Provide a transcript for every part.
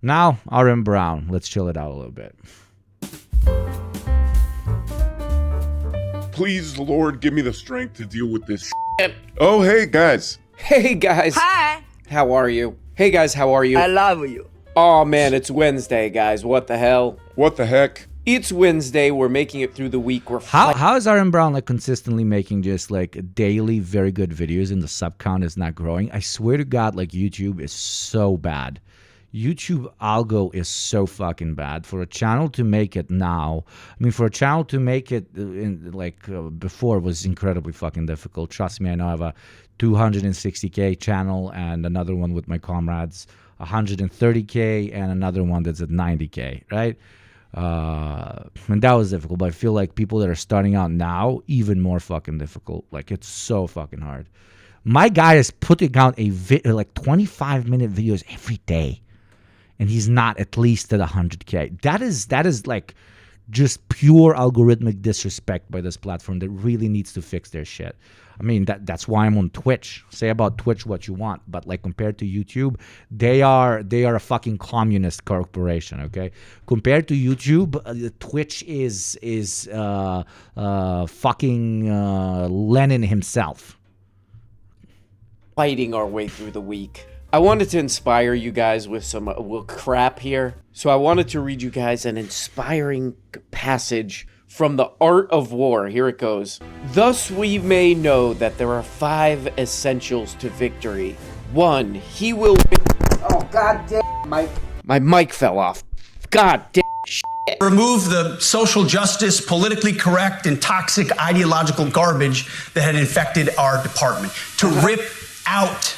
Now, RM Brown. Let's chill it out a little bit. Please, Lord, give me the strength to deal with this shit. Oh, hey, guys. Hey guys. Hi. How are you? Hey guys, how are you? I love you. Oh man, it's Wednesday, guys. What the hell? What the heck? It's Wednesday. We're making it through the week. We're How is RM Brown like consistently making just like daily very good videos and the sub count is not growing? I swear to God, like YouTube is so bad. YouTube algo is so fucking bad. For a channel to make it now, I mean, for a channel to make it before was incredibly fucking difficult. Trust me, I know I have a 260K channel and another one with my comrades, 130K, and another one that's at 90K, right? And that was difficult, but I feel like people that are starting out now, even more fucking difficult. Like, it's so fucking hard. My guy is putting out like 25-minute videos every day, and he's not at least at 100K. That is like just pure algorithmic disrespect by this platform that really needs to fix their shit. I mean, that's why I'm on Twitch. Say about Twitch what you want, but like compared to YouTube, they are a fucking communist corporation. Okay, compared to YouTube, Twitch is fucking Lenin himself. fighting our way through the week. I wanted to inspire you guys with some crap here. So I wanted to read you guys an inspiring passage from The Art of War. Here it goes. Thus we may know that there are 5 essentials to victory. 1, he will win. Oh, god damn, my mic fell off. God damn. Remove the social justice, politically correct, and toxic ideological garbage that had infected our department. To rip out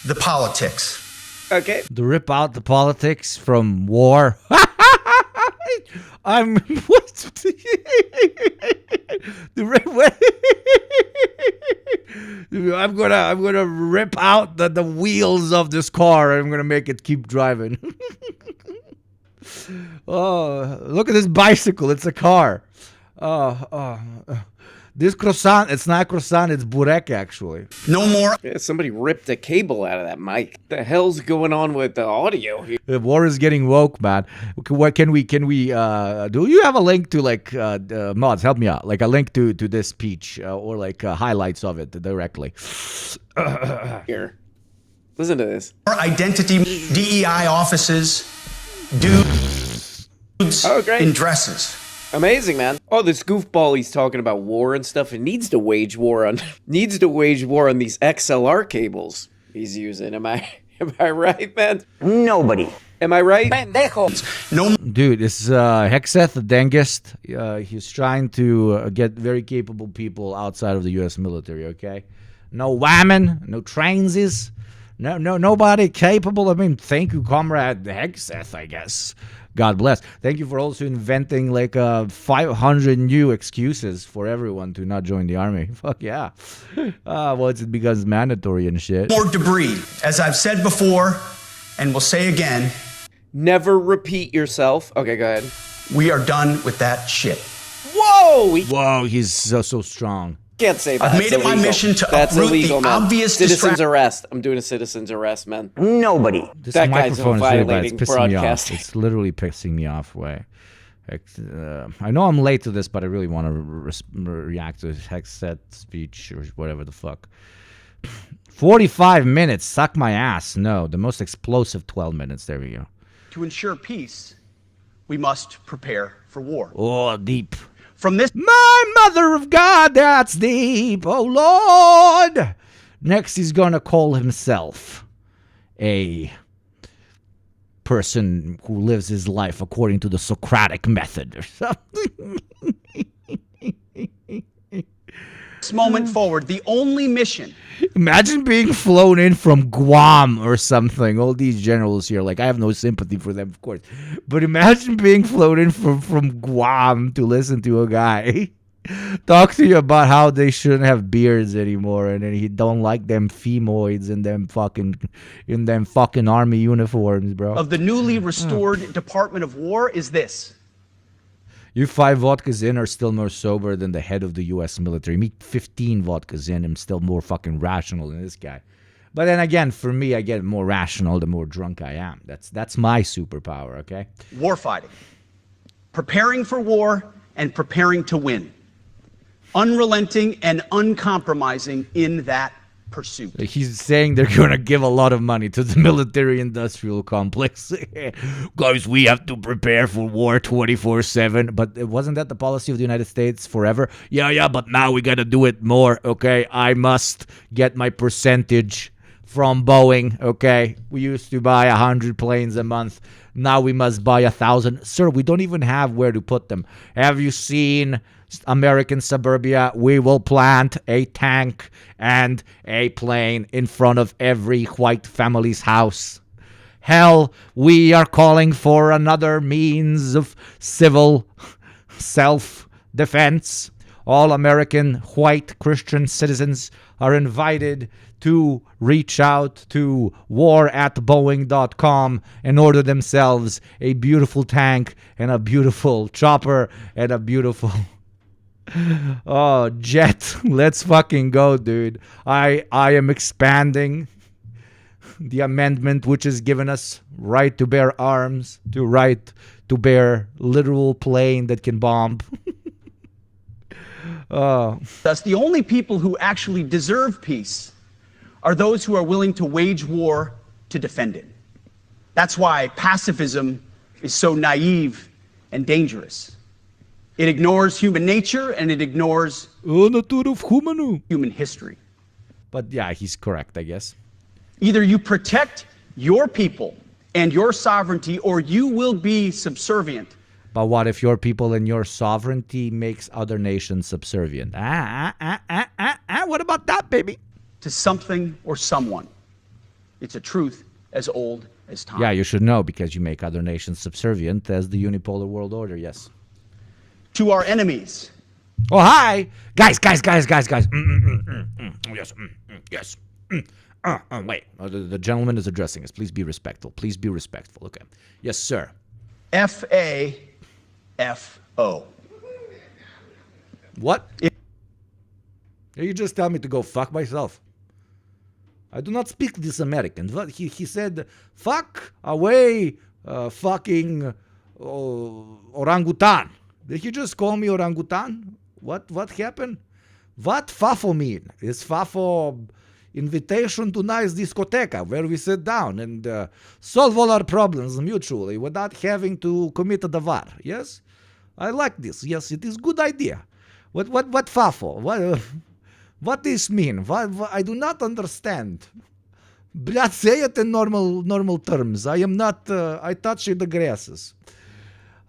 the politics. Okay. To rip out the politics from war. I'm gonna rip out the wheels of this car and I'm gonna make it keep driving. Oh, look at this bicycle, it's a car. This croissant, it's not croissant, it's burek actually. No more. Yeah, somebody ripped a cable out of that mic. The hell's going on with the audio here? The war is getting woke, man. What can we do you have a link to like mods, help me out, like a link to this speech or like highlights of it directly. Here. Listen to this. Our identity DEI offices, dudes Oh, great. in dresses. Amazing, man. Oh, this goofball, he's talking about war and stuff. It needs to wage war on these XLR cables he's using. Am I right, man? Nobody. Am I right? Pendejo. No Dude, this is Hegseth, the dentist. He's trying to get very capable people outside of the U.S. military, okay? No women, no transies, nobody capable. I mean, thank you, Comrade Hegseth, I guess. God bless. Thank you for also inventing like 500 new excuses for everyone to not join the army. Fuck yeah. Once it becomes mandatory and shit. more debris. As I've said before, and will say again, Never repeat yourself. Okay, go ahead. we are done with that shit. Whoa! We Whoa, he's so strong. can't say that. I've made it my mission to That's uproot illegal, the man. obvious Citizen's arrest. I'm doing a citizen's arrest, man. Nobody. This That guy's microphone is really bad. violating It's pissing me off. broadcasting. It's literally pissing me off. I know I'm late to this, but I really want to react to Hegseth speech or whatever the fuck. 45 minutes. Suck my ass. No, the most explosive 12 minutes. There we go. To ensure peace, we must prepare for war. Oh, deep. From this My mother of God, that's deep. Oh, Lord. Next, he's going to call himself a person who lives his life according to the Socratic method or something. moment forward, the only mission Imagine being flown in from Guam or something. All these generals here, like, I have no sympathy for them, of course. But imagine being flown in from Guam to listen to a guy talk to you about how they shouldn't have beards anymore, and then he don't like them femoids in them fucking army uniforms, bro. of the newly restored Department of War is this. You 5 vodkas in are still more sober than the head of the U.S. military. Me 15 vodkas in, I'm still more fucking rational than this guy. But then again, for me, I get more rational the more drunk I am. That's my superpower, okay? War fighting, preparing for war and preparing to win, unrelenting and uncompromising in that pursuit. He's saying they're going to give a lot of money to the military-industrial complex. Guys, we have to prepare for war 24/7. But wasn't that the policy of the United States forever? Yeah, but now we got to do it more, okay? I must get my percentage from Boeing, okay? We used to buy 100 planes a month. Now we must buy 1,000. Sir, we don't even have where to put them. Have you seen American suburbia? We will plant a tank and a plane in front of every white family's house. Hell, we are calling for another means of civil self-defense. All American white Christian citizens are invited to reach out to war@boeing.com and order themselves a beautiful tank and a beautiful chopper and a beautiful jet. Let's fucking go, dude. I am expanding the amendment which has given us right to bear arms, to right to bear literal plane that can bomb. Thus, the only people who actually deserve peace are those who are willing to wage war to defend it. That's why pacifism is so naive and dangerous. It ignores human nature and it ignores human history. But yeah, he's correct, I guess. Either you protect your people and your sovereignty, or you will be subservient. But what if your people and your sovereignty makes other nations subservient? What about that, baby? To something or someone. It's a truth as old as time. Yeah, you should know, because you make other nations subservient as the unipolar world order, yes. To our enemies. Oh, hi! Guys. Yes, yes. Wait, the gentleman is addressing us. Please be respectful. Okay. Yes, sir. FAFO. What? You just tell me to go fuck myself. I do not speak this American. He said, fuck away fucking orangutan. Did he just call me orangutan? What happened? What FAFO mean? Is FAFO invitation to nice discoteca where we sit down and solve all our problems mutually without having to commit a davar? Yes? I like this. Yes, it is good idea. What FAFO? What this mean? I do not understand. Blad, say it in normal terms. I am not, I touch the grasses.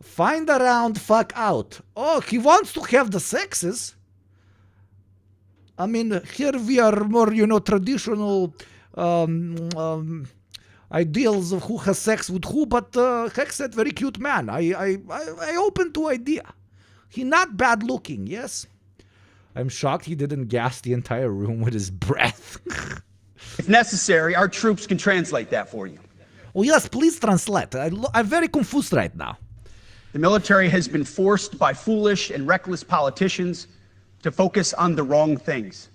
Find around, fuck out. Oh, he wants to have the sexes. I mean, here we are more, traditional ideals of who has sex with who, but Hegseth, very cute man. I open to idea. He not bad looking, yes? I'm shocked he didn't gas the entire room with his breath. If necessary, our troops can translate that for you. Oh, yes, please translate. I'm very confused right now. The military has been forced by foolish and reckless politicians to focus on the wrong things.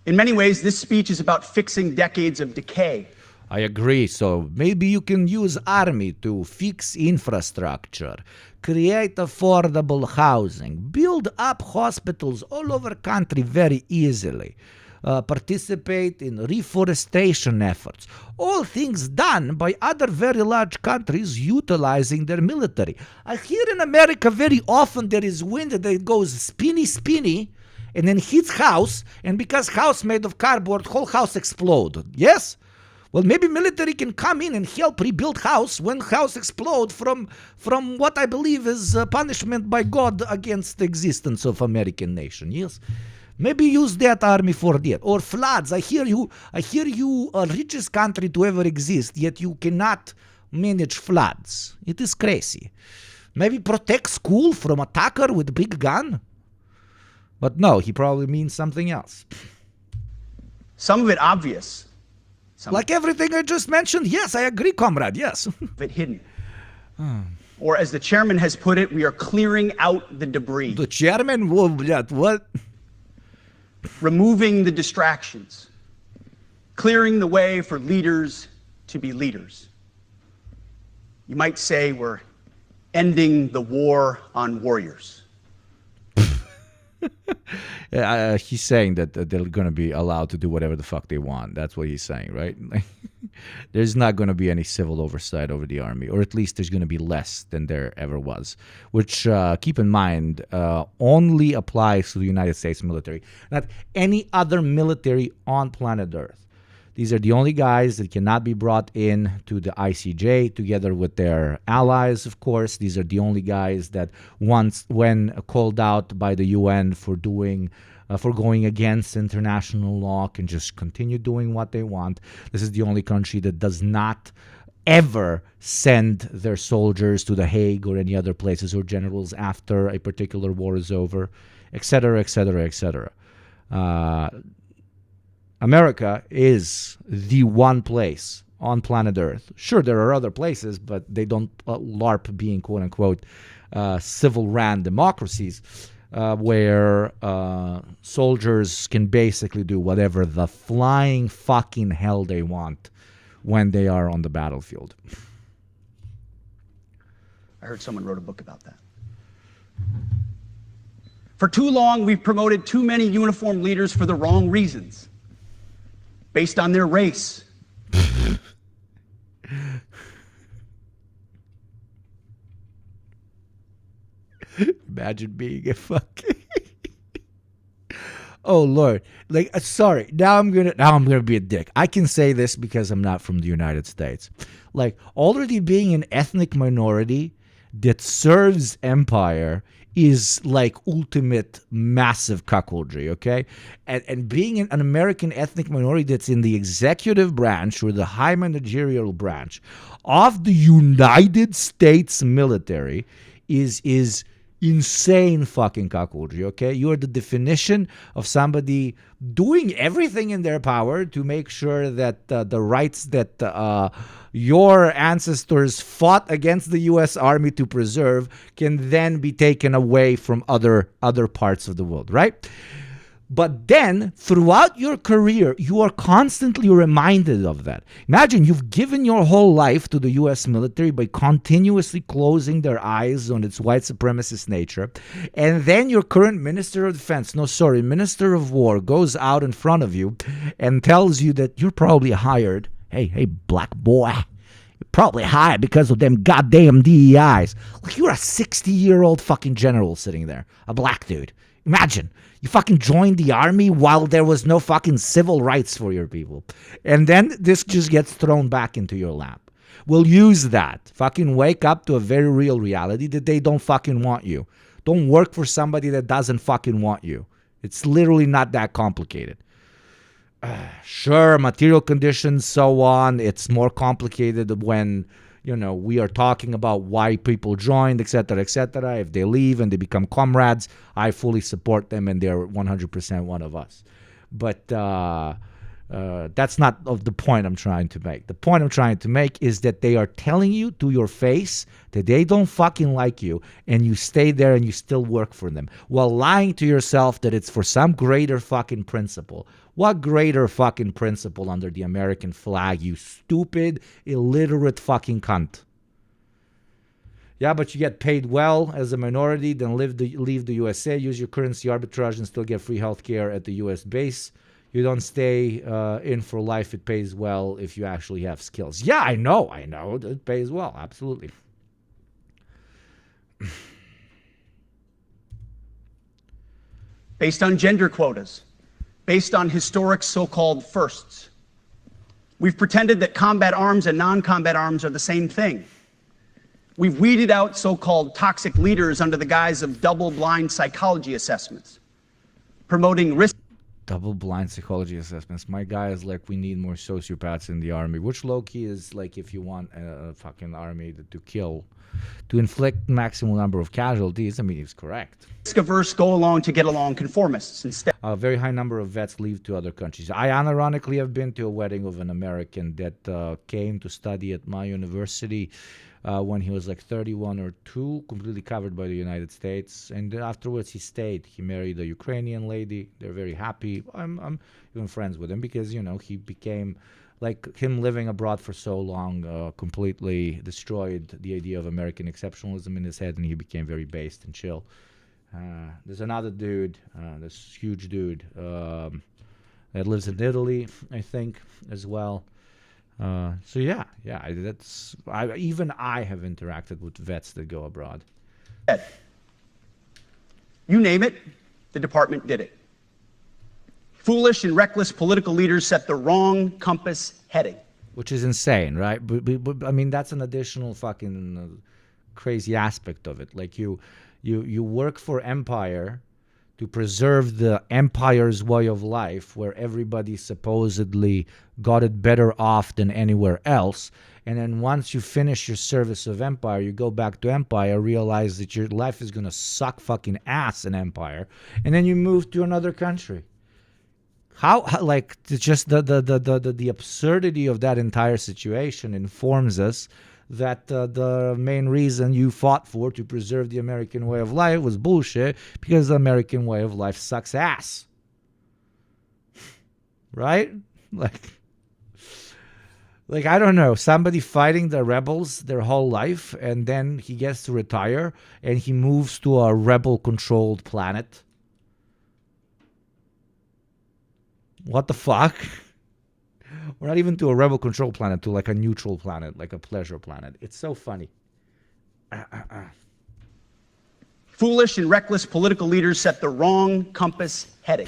In many ways, this speech is about fixing decades of decay. I agree. So maybe you can use army to fix infrastructure, create affordable housing, build up hospitals all over country very easily, participate in reforestation efforts. All things done by other very large countries utilizing their military. I hear in America very often there is wind that goes spinny, and then hits house, and because house made of cardboard, whole house explode. Yes? Well, maybe military can come in and help rebuild house when house explode from what I believe is punishment by God against the existence of American nation. Yes? Maybe use that army for that. Or floods. I hear you richest country to ever exist, yet you cannot manage floods. It is crazy. Maybe protect school from attacker with big gun? But no, he probably means something else. Some of it obvious. Like everything I just mentioned? Yes, I agree, comrade, yes. Of it hidden. Or as the chairman has put it, we are clearing out the debris. The chairman? What? Removing the distractions. clearing the way for leaders to be leaders. You might say we're ending the war on warriors. He's saying that they're going to be allowed to do whatever the fuck they want. That's what he's saying, right? There's not going to be any civil oversight over the army, or at least there's going to be less than there ever was, which, keep in mind, only applies to the United States military, not any other military on planet Earth. These are the only guys that cannot be brought in to the ICJ together with their allies, of course. These are the only guys that once, when called out by the UN for going against international law, can just continue doing what they want. This is the only country that does not ever send their soldiers to The Hague or any other places or generals after a particular war is over, etc., etc., etc. America is the one place on planet Earth. Sure, there are other places, but they don't LARP being quote-unquote civil ran democracies where soldiers can basically do whatever the flying fucking hell they want when they are on the battlefield. I heard someone wrote a book about that. For too long, we've promoted too many uniformed leaders for the wrong reasons, based on their race. Imagine being a fucking oh Lord, like sorry. Now I'm gonna be a dick. I can say this because I'm not from the United States. Like already being an ethnic minority that serves empire is like ultimate massive cuckoldry, okay? And being an American ethnic minority that's in the executive branch or the high managerial branch of the United States military is insane fucking cuckoldry, okay? You are the definition of somebody doing everything in their power to make sure that the rights that your ancestors fought against the U.S. Army to preserve can then be taken away from other parts of the world, right? But then, throughout your career, you are constantly reminded of that. Imagine you've given your whole life to the U.S. military by continuously closing their eyes on its white supremacist nature. And then your current Minister of Defense, Minister of War, goes out in front of you and tells you that you're probably hired. Hey, black boy. You're probably hired because of them goddamn DEIs. Like you're a 60-year-old fucking general sitting there. A black dude. Imagine. You fucking joined the army while there was no fucking civil rights for your people. And then this just gets thrown back into your lap. We'll use that. Fucking wake up to a very real reality that they don't fucking want you. Don't work for somebody that doesn't fucking want you. It's literally not that complicated. Sure, material conditions, so on. It's more complicated when, we are talking about why people joined, etc., etc. If they leave and they become comrades, I fully support them and they're 100% one of us. But that's not the point I'm trying to make. The point I'm trying to make is that they are telling you to your face that they don't fucking like you, and you stay there and you still work for them while lying to yourself that it's for some greater fucking principle. What greater fucking principle under the American flag, you stupid, illiterate fucking cunt? Yeah, but you get paid well as a minority, then leave the USA, use your currency arbitrage, and still get free healthcare at the US base. You don't stay in for life. It pays well if you actually have skills. Yeah, I know. It pays well. Absolutely. Based on gender quotas, based on historic so-called firsts. We've pretended that combat arms and non-combat arms are the same thing. We've weeded out so-called toxic leaders under the guise of double-blind psychology assessments, promoting risk. Double-blind psychology assessments. My guy is like, we need more sociopaths in the army, which low-key is like if you want a fucking army to kill, to inflict maximum number of casualties. I mean, it's correct. Risk-averse, go-along to get along conformists instead. A very high number of vets leave to other countries. I unironically have been to a wedding of an American that came to study at my university when he was like 31 or 2, completely covered by the United States. And afterwards he stayed. He married a Ukrainian lady. They're very happy. I'm even friends with him because, you know, he became, like, him living abroad for so long completely destroyed the idea of American exceptionalism in his head, and he became very based and chill. There's another dude, this huge dude, that lives in Italy, I think, as well. So yeah, even I have interacted with vets that go abroad. You name it, the department did it. Foolish and reckless political leaders set the wrong compass heading. Which is insane, right? But I mean, that's an additional fucking crazy aspect of it. Like you work for empire to preserve the empire's way of life, where everybody supposedly got it better off than anywhere else. And then once you finish your service of empire, you go back to empire, realize that your life is going to suck fucking ass in empire, and then you move to another country. How like, just the absurdity of that entire situation informs us that the main reason you fought for to preserve the American way of life was bullshit, because the American way of life sucks ass. Right? Like I don't know, somebody fighting the rebels their whole life, and then he gets to retire and he moves to a rebel-controlled planet. What the fuck? We're not even to a rebel-controlled planet, to like a neutral planet, like a pleasure planet. It's so funny. Foolish and reckless political leaders set the wrong compass heading.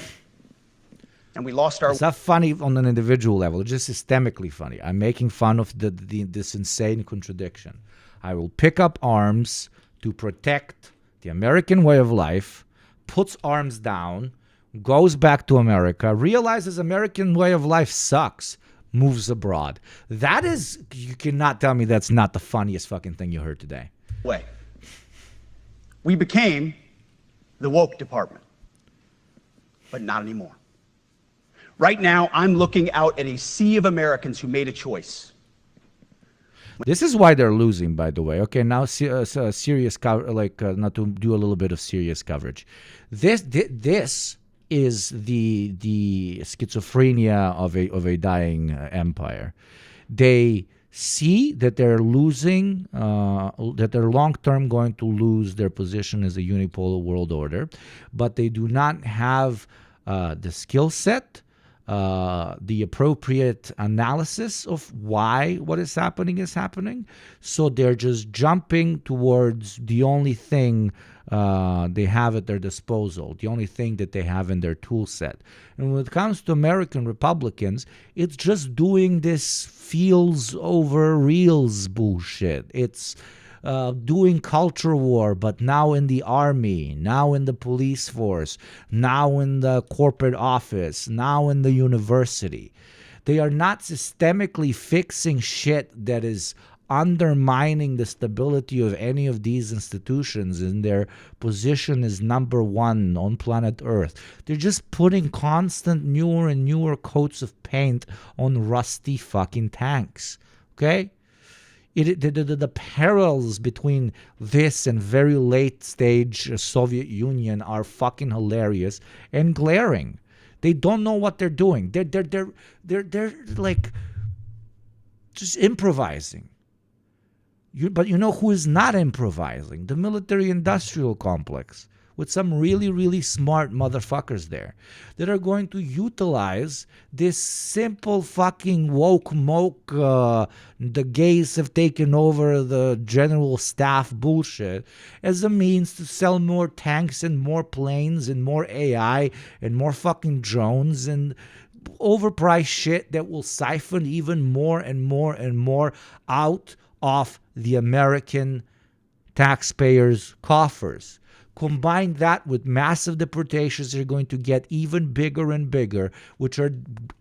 And we lost our... It's not funny on an individual level. It's just systemically funny. I'm making fun of this insane contradiction. I will pick up arms to protect the American way of life, puts arms down, goes back to America, realizes American way of life sucks, moves abroad. That is, you cannot tell me that's not the funniest fucking thing you heard today. way. We became the woke department, but not anymore. Right now, I'm looking out at a sea of Americans who made a choice. This is why they're losing, by the way. Okay, now serious not to do a little bit of serious coverage. This is the schizophrenia of a dying empire. They see that they're losing, that they're long-term going to lose their position as a unipolar world order, but they do not have the skill set, the appropriate analysis of why what is happening. So they're just jumping towards the only thing they have at their disposal, the only thing that they have in their tool set. And when it comes to American Republicans, it's just doing this feels over reals bullshit. It's doing culture war, but now in the army, now in the police force, now in the corporate office, now in the university. They are not systemically fixing shit that is undermining the stability of any of these institutions in their position as number one on planet Earth. They're just putting constant newer and newer coats of paint on rusty fucking tanks. Okay? The parallels between this and very late stage Soviet Union are fucking hilarious and glaring. They don't know what they're doing. They're like just improvising. But you know who is not improvising? The military-industrial complex, with some really, really smart motherfuckers there that are going to utilize this simple fucking woke moke, the gays have taken over the general staff bullshit, as a means to sell more tanks and more planes and more AI and more fucking drones and overpriced shit that will siphon even more and more and more out of the American taxpayers' coffers. Combine that with massive deportations, they're going to get even bigger and bigger, which are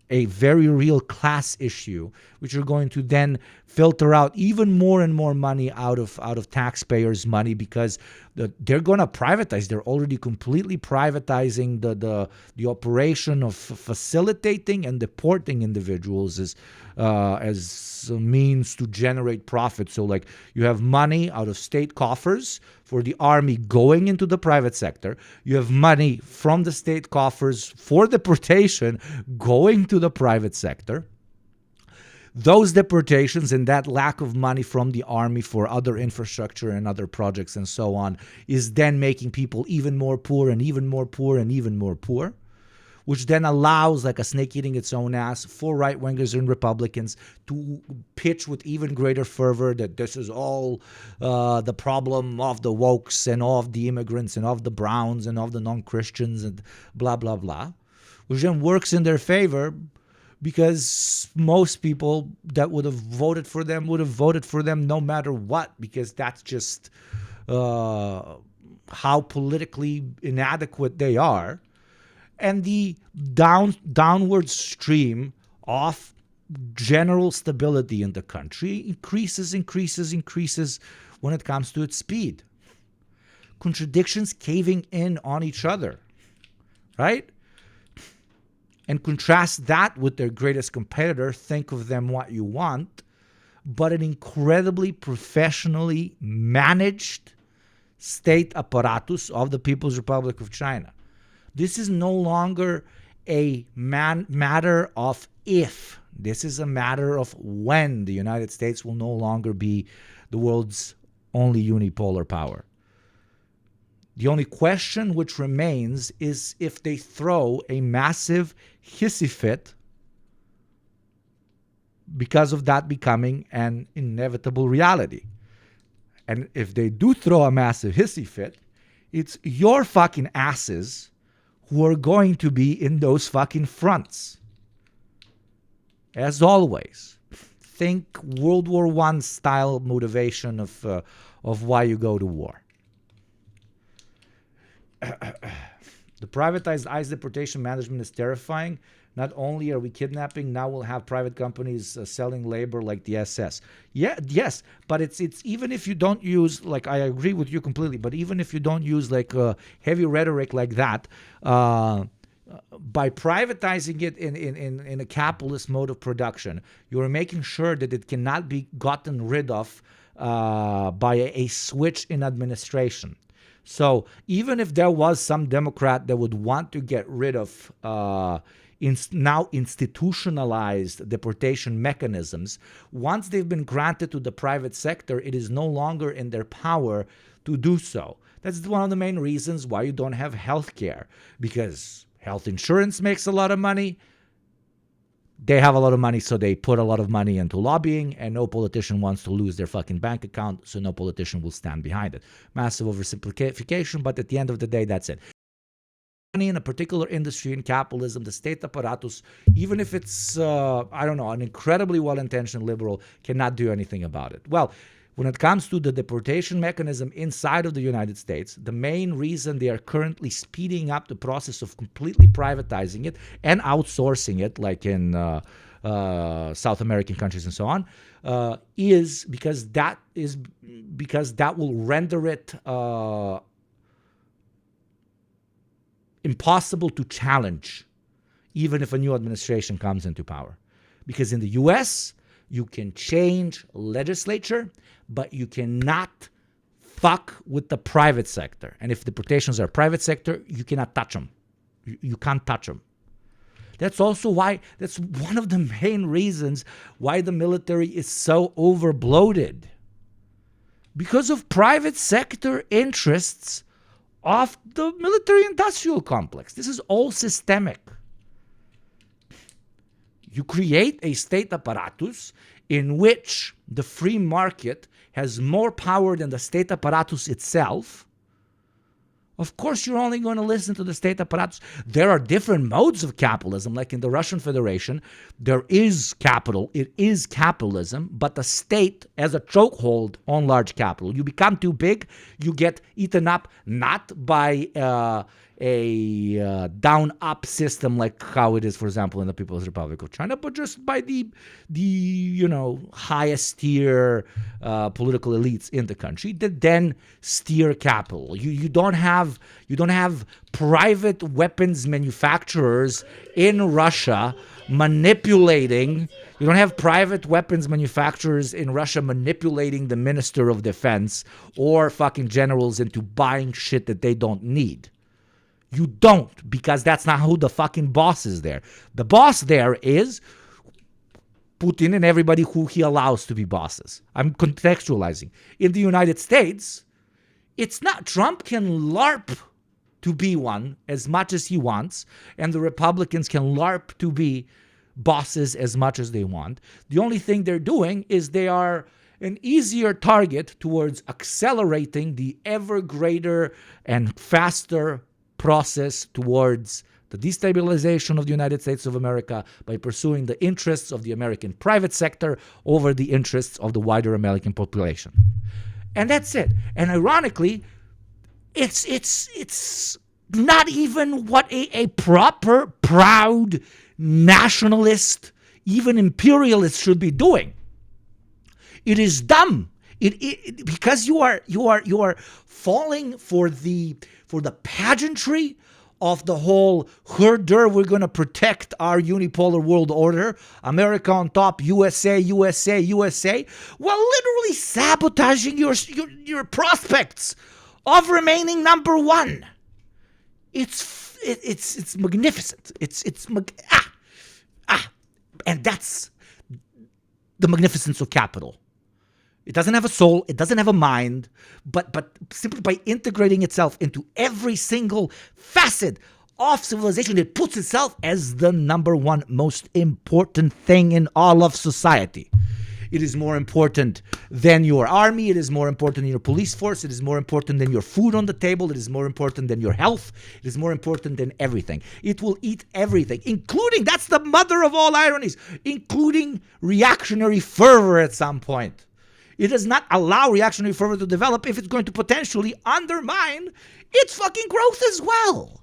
a very real class issue, which are going to then filter out even more and more money out of taxpayers' money, because they're going to privatize. They're already completely privatizing the operation of facilitating and deporting individuals as a means to generate profit. So like you have money out of state coffers for the army going into the private sector. You have money from the state coffers for deportation going to the private sector. Those deportations and that lack of money from the army for other infrastructure and other projects and so on is then making people even more poor and even more poor and even more poor, which then allows, like a snake eating its own ass, for right-wingers and Republicans to pitch with even greater fervor that this is all the problem of the wokes and of the immigrants and of the Browns and of the non-Christians and blah, blah, blah, which then works in their favor, because most people that would have voted for them no matter what, because that's just how politically inadequate they are. And the downward stream of general stability in the country increases when it comes to its speed. Contradictions caving in on each other, right? And contrast that with their greatest competitor, think of them what you want, but an incredibly professionally managed state apparatus of the People's Republic of China. This is no longer a matter of if. This is a matter of when the United States will no longer be the world's only unipolar power. The only question which remains is if they throw a massive hissy fit because of that becoming an inevitable reality. And if they do throw a massive hissy fit, it's your fucking asses who are going to be in those fucking fronts. As always, think World War I style motivation of why you go to war. The privatized ICE deportation management is terrifying. Not only are we kidnapping, now we'll have private companies selling labor like the SS. Yes, but it's even if you don't use, like, I agree with you completely, but even if you don't use like heavy rhetoric like that, by privatizing it in a capitalist mode of production, you're making sure that it cannot be gotten rid of by a switch in administration. So even if there was some Democrat that would want to get rid of now institutionalized deportation mechanisms, once they've been granted to the private sector, it is no longer in their power to do so. That's one of the main reasons why you don't have health care, because health insurance makes a lot of money. They have a lot of money, so they put a lot of money into lobbying, and no politician wants to lose their fucking bank account, so no politician will stand behind it. Massive oversimplification, but at the end of the day, that's it. Money in a particular industry in capitalism, the state apparatus, even if it's, an incredibly well-intentioned liberal, cannot do anything about it. Well, when it comes to the deportation mechanism inside of the United States, the main reason they are currently speeding up the process of completely privatizing it and outsourcing it, like in South American countries and so on, is because that will render it impossible to challenge, even if a new administration comes into power. Because in the U.S., you can change legislature, but you cannot fuck with the private sector. And if deportations are private sector, you cannot touch them. You can't touch them. That's also why, that's one of the main reasons why the military is so overbloated. Because of private sector interests of the military-industrial complex. This is all systemic. You create a state apparatus in which the free market has more power than the state apparatus itself. Of course, you're only going to listen to the state apparatus. There are different modes of capitalism, like in the Russian Federation. There is capital. It is capitalism, but the state has a chokehold on large capital. You become too big, you get eaten up not by a down-up system like how it is, for example, in the People's Republic of China, but just by the highest tier political elites in the country that then steer capital. You don't have private weapons manufacturers in Russia manipulating. You don't have private weapons manufacturers in Russia manipulating the Minister of Defense or fucking generals into buying shit that they don't need. You don't, because that's not who the fucking boss is there. The boss there is Putin and everybody who he allows to be bosses. I'm contextualizing. In the United States, it's not. Trump can LARP to be one as much as he wants, and the Republicans can LARP to be bosses as much as they want. The only thing they're doing is they are an easier target towards accelerating the ever greater and faster process towards the destabilization of the United States of America by pursuing the interests of the American private sector over the interests of the wider American population. And that's it. And ironically, it's not even what a proper, proud nationalist, even imperialist should be doing. It is dumb. Because you are falling for the pageantry of the whole herder. We're going to protect our unipolar world order. America on top, USA, USA, USA. While literally sabotaging your prospects of remaining number one. It's magnificent. And that's the magnificence of capital. It doesn't have a soul. It doesn't have a mind. But simply by integrating itself into every single facet of civilization, it puts itself as the number one most important thing in all of society. It is more important than your army. It is more important than your police force. It is more important than your food on the table. It is more important than your health. It is more important than everything. It will eat everything, including, that's the mother of all ironies, including reactionary fervor at some point. It does not allow reactionary fervor to develop if it's going to potentially undermine its fucking growth as well.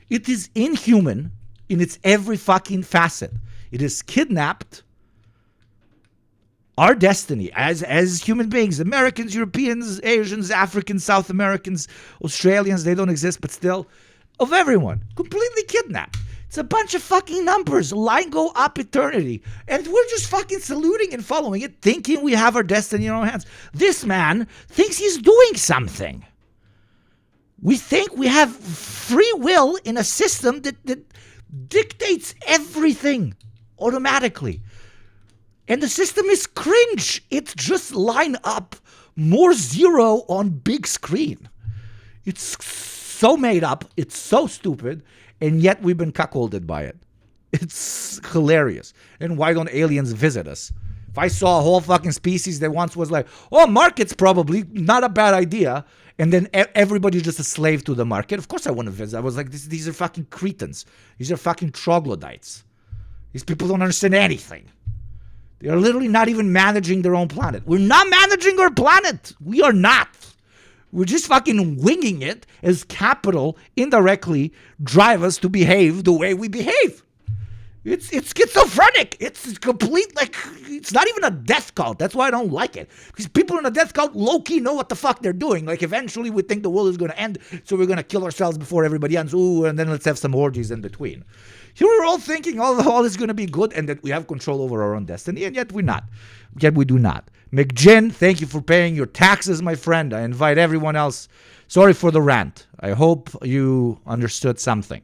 It is inhuman in its every fucking facet. It is kidnapped our destiny as human beings, Americans, Europeans, Asians, Africans, South Americans, Australians, they don't exist, but still, of everyone, completely kidnapped. It's a bunch of fucking numbers, line go up eternity, and we're just fucking saluting and following it, thinking we have our destiny in our hands. This man thinks he's doing something. We think we have free will in a system that dictates everything automatically. And the system is cringe. It's just line up more zero on big screen. It's so made up. It's so stupid. And yet we've been cuckolded by it. It's hilarious. And why don't aliens visit us? If I saw a whole fucking species that once was like, oh, market's probably not a bad idea. And then everybody's just a slave to the market. Of course I want to visit. I was like, these are fucking cretins. These are fucking troglodytes. These people don't understand anything. They are literally not even managing their own planet. We're not managing our planet. We are not. We're just fucking winging it as capital indirectly drive us to behave the way we behave. It's schizophrenic. It's complete, like, it's not even a death cult. That's why I don't like it. Because people in a death cult low-key know what the fuck they're doing. Like, eventually we think the world is going to end, so we're going to kill ourselves before everybody ends. Ooh, and then let's have some orgies in between. Here we're all thinking all is going to be good and that we have control over our own destiny, and yet we're not. Yet we do not. McGinn, thank you for paying your taxes, my friend. I invite everyone else. Sorry for the rant. I hope you understood something.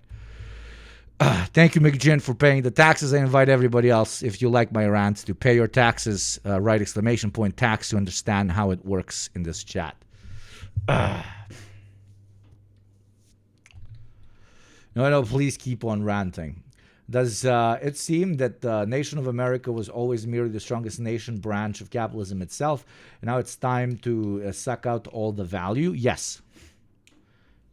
Thank you, McGinn, for paying the taxes. I invite everybody else, if you like my rant, to pay your taxes. Write exclamation point tax to understand how it works in this chat. No, please keep on ranting. Does it seem that the nation of America was always merely the strongest nation branch of capitalism itself, and now it's time to suck out all the value? Yes.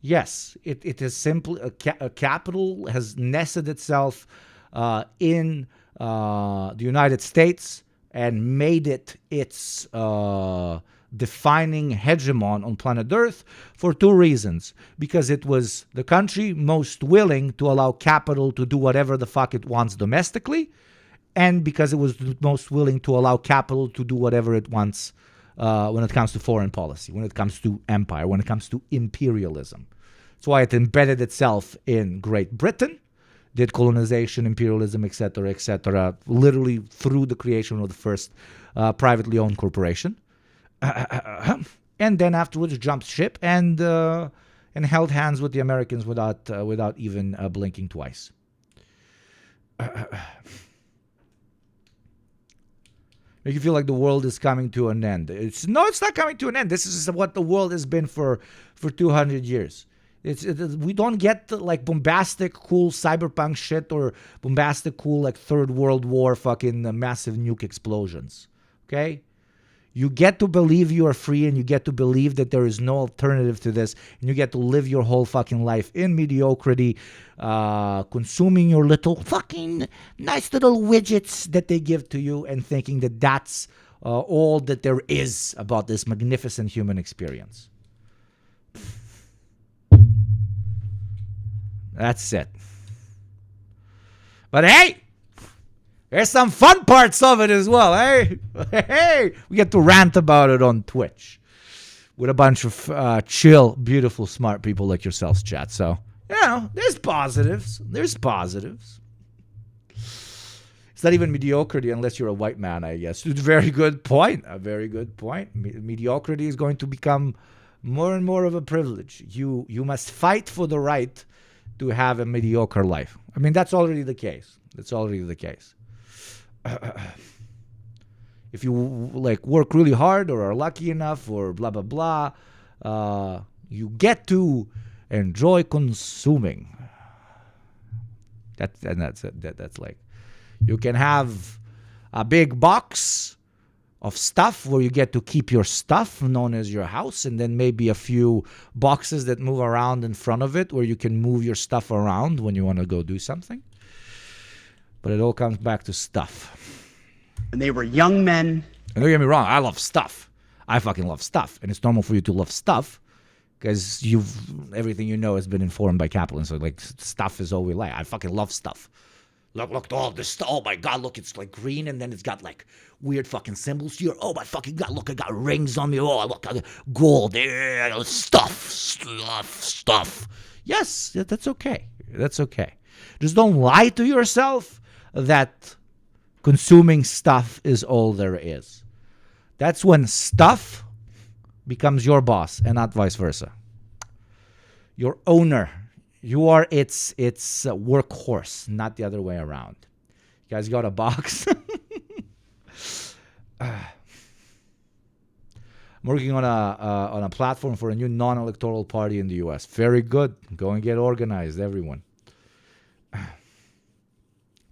Yes, it is simply a capital has nested itself in the United States and made it its defining hegemon on planet Earth for two reasons. Because it was the country most willing to allow capital to do whatever the fuck it wants domestically, and because it was the most willing to allow capital to do whatever it wants when it comes to foreign policy, when it comes to empire, when it comes to imperialism. That's why it embedded itself in Great Britain, did colonization, imperialism, etc., literally through the creation of the first privately owned corporation. And then afterwards jumped ship and held hands with the Americans without even blinking twice. Make you feel like the world is coming to an end. It's not coming to an end. This is what the world has been for 200 years. We don't get like bombastic, cool cyberpunk shit or bombastic, cool like Third World War fucking massive nuke explosions. Okay? You get to believe you are free, and you get to believe that there is no alternative to this, and you get to live your whole fucking life in mediocrity, consuming your little fucking nice little widgets that they give to you, and thinking that that's all that there is about this magnificent human experience. That's it. But hey, there's some fun parts of it as well, hey? Hey, we get to rant about it on Twitch with a bunch of chill, beautiful, smart people like yourselves, chat. So, you know, there's positives. There's positives. It's not even mediocrity unless you're a white man, I guess. It's a very good point. A very good point. Mediocrity is going to become more and more of a privilege. You must fight for the right to have a mediocre life. I mean, that's already the case. That's already the case. If you like work really hard or are lucky enough or blah blah blah, you get to enjoy consuming. That's it. That's like you can have a big box of stuff where you get to keep your stuff, known as your house, and then maybe a few boxes that move around in front of it where you can move your stuff around when you want to go do something. But it all comes back to stuff. And they were young men. And don't get me wrong, I love stuff. I fucking love stuff. And it's normal for you to love stuff because everything you know has been informed by capitalism. So like stuff is all we like. I fucking love stuff. Look, all this stuff. Oh my God, look, it's like green and then it's got like weird fucking symbols here. Oh my fucking God, look, I got rings on me. Oh, look, gold. Yeah, stuff. Yes, that's okay. That's okay. Just don't lie to yourself that consuming stuff is all there is. That's when stuff becomes your boss and not vice versa. Your owner. You are its workhorse, not the other way around. You guys got a box? I'm working on a platform for a new non-electoral party in the U.S. Very good. Go and get organized, everyone.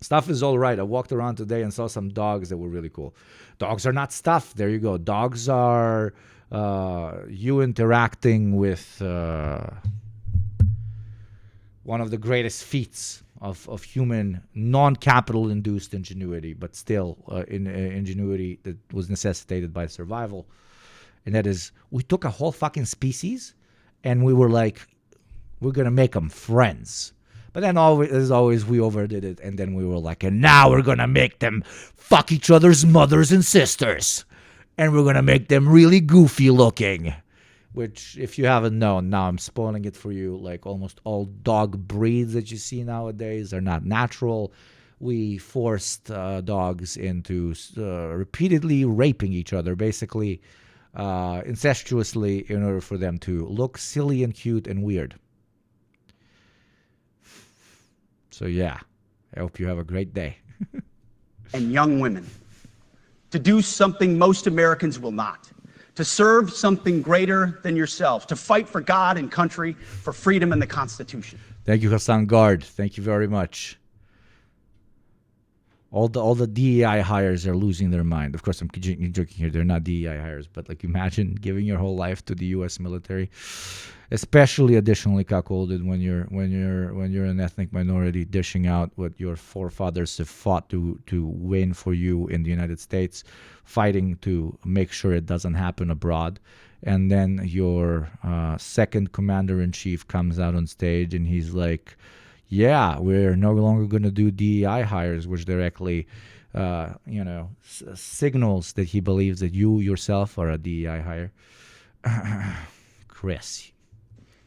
Stuff is all right. I walked around today and saw some dogs that were really cool. Dogs are not stuff. There you go. Dogs are you interacting with one of the greatest feats of human non-capital induced ingenuity, but still ingenuity that was necessitated by survival. And that is, we took a whole fucking species and we were like, we're going to make them friends. But then as always, we overdid it. And then we were like, and now we're going to make them fuck each other's mothers and sisters. And we're going to make them really goofy looking. Which, if you haven't known, now I'm spoiling it for you. Like almost all dog breeds that you see nowadays are not natural. We forced dogs into repeatedly raping each other, basically incestuously, in order for them to look silly and cute and weird. So yeah, I hope you have a great day. And young women to do something most Americans will not. To serve something greater than yourselves, to fight for God and country, for freedom and the Constitution. Thank you, Hassan Guard. Thank you very much. All the DEI hires are losing their mind. Of course, I'm joking here. They're not DEI hires, but like imagine giving your whole life to the U.S. military, especially additionally cuckolded when you're an ethnic minority, dishing out what your forefathers have fought to win for you in the United States, fighting to make sure it doesn't happen abroad. And then your second commander-in-chief comes out on stage and he's like, yeah, we're no longer going to do DEI hires, which directly, signals that he believes that you yourself are a DEI hire. Chris.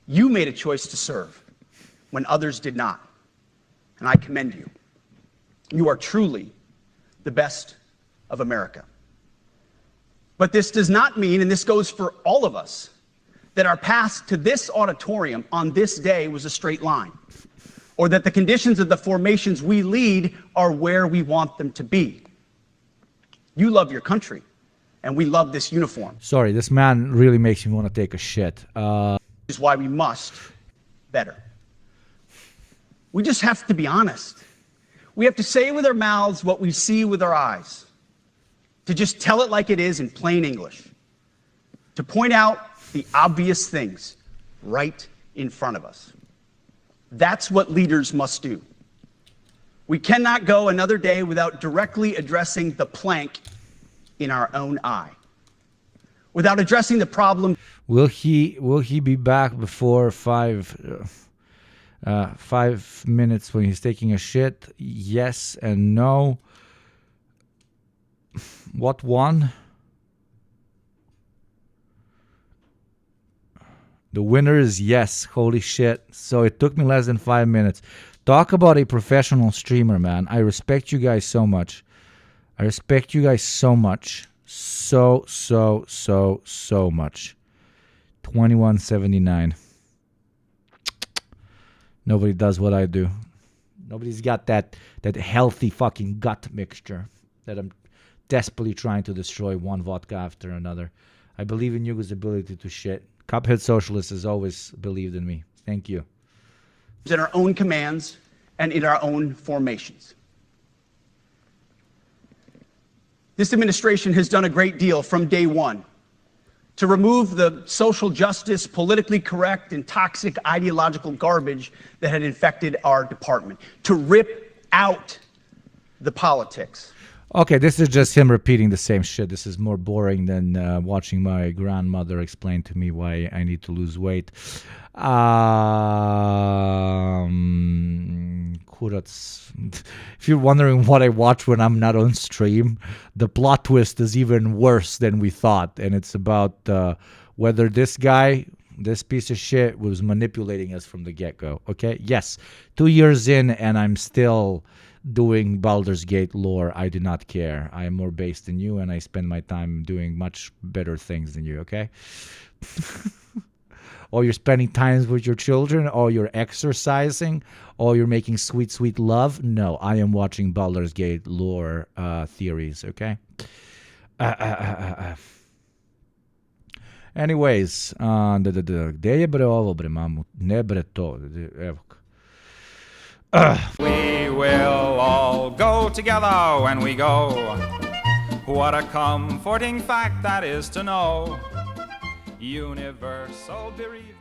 You made a choice to serve when others did not, and I commend you. You are truly the best of America. But this does not mean, and this goes for all of us, that our path to this auditorium on this day was a straight line, or that the conditions of the formations we lead are where we want them to be. You love your country, and we love this uniform. Sorry, this man really makes me want to take a shit. Is why we must better. We just have to be honest. We have to say with our mouths what we see with our eyes. To just tell it like it is in plain English. To point out the obvious things right in front of us. That's what leaders must do. We cannot go another day without directly addressing the plank in our own eye. Without addressing the problem. Will he be back before 5 minutes when he's taking a shit? Yes and no. What one? The winner is yes. Holy shit. So it took me less than 5 minutes. Talk about a professional streamer, man. I respect you guys so much. I respect you guys so much. So much. 2179. Nobody does what I do. Nobody's got that healthy fucking gut mixture that I'm desperately trying to destroy one vodka after another. I believe in Yugos' ability to shit. Cuphead Socialist has always believed in me. Thank you. In our own commands and in our own formations. This administration has done a great deal from day one to remove the social justice, politically correct, and toxic ideological garbage that had infected our department, to rip out the politics. Okay, this is just him repeating the same shit. This is more boring than watching my grandmother explain to me why I need to lose weight. If you're wondering what I watch when I'm not on stream, the plot twist is even worse than we thought. And it's about whether this guy, this piece of shit, was manipulating us from the get-go. Okay? Yes, 2 years in and I'm still doing Baldur's Gate lore. I do not care. I am more based than you and I spend my time doing much better things than you, okay? Or you're spending time with your children, or you're exercising, or you're making sweet, sweet love. No, I am watching Baldur's Gate lore theories, okay? Anyways, gde je bre ovo bre mamu? Ne bre to, evo ga. We will all go together when we go. What a comforting fact that is to know. Universal bereavement.